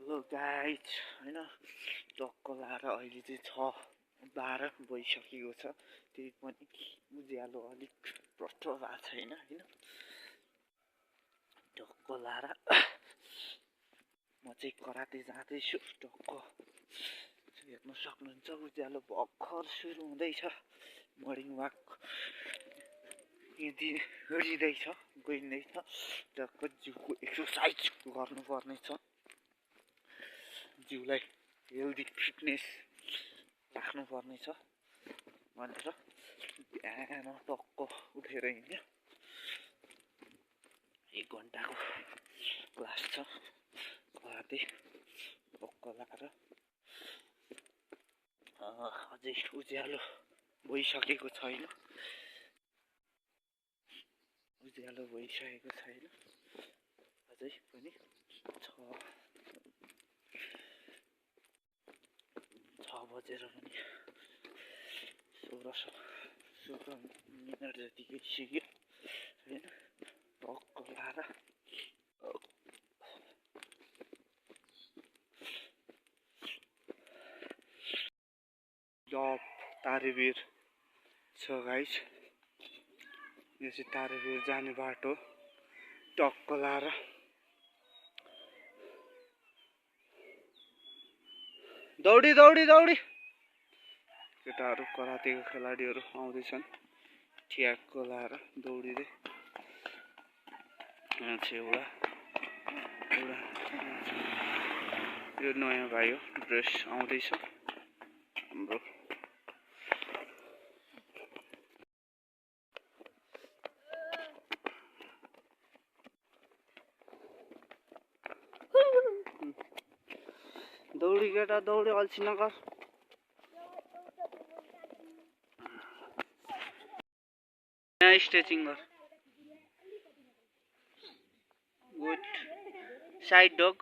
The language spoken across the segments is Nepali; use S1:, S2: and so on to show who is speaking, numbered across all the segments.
S1: हेलो गाइज हैन टक्क लाएर अहिले चाहिँ 6:12 भइसकेको छ। त्यही पनि उज्यालो अलिक प्रष्ट भएको छैन हैन। टक्क लाएर म चाहिँ कराते जाँदैछु। टक्क हेर्न सक्नुहुन्छ उज्यालो भर्खर सुरु हुँदैछ। मर्निङ वाक हिँडिँदैछ गइँदैछ। टक्क जिउको एक्सर्साइज गर्नुपर्ने छ। जिउलाई हेल्दी फिटनेस राख्नुपर्ने छ भनेर बिहान टक्क उठेर हिँड्यो। 1 घन्टाको क्लास छ कराते। टक्क लाएर अझै उज्यालो भइसकेको छैन। उज्यालो भइसकेको छैन अझै पनि 6 बजेर पनि 16 मिनट जतिकै सिक्यो हैन। टक्क लाएर तारेभिर छ गाइस। यो चाहिँ तारेभिर जाने बाटो। टक्क लाएर दौडी दौडी दौडी केटाहरू करातेको खेलाडीहरू आउँदैछन्। ठ्याक्क लाएर दौडिँदै एउटा यो नयाँ भाइ हो। ड्रेस आउँदैछ हाम्रो। दौडी केटा दौडी अल्छी नगर। यहाँ स्ट्रेचिङ गर। Good side dog.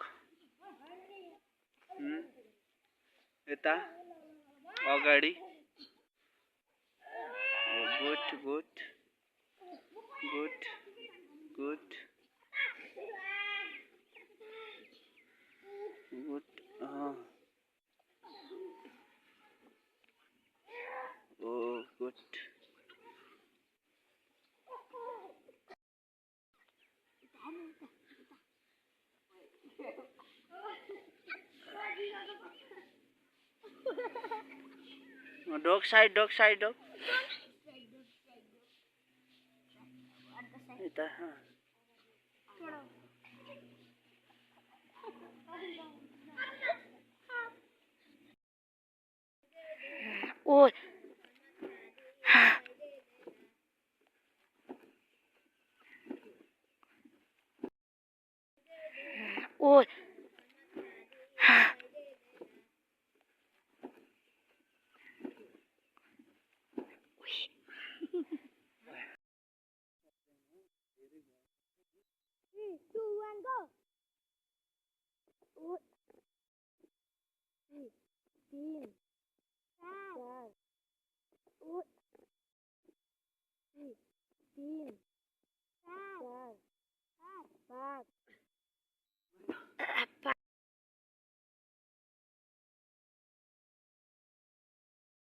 S1: यता अगाडि। Good good good good good. Oh good. Dog side dog side dog. इधर हाँ। ओए ओए तीन चार तीन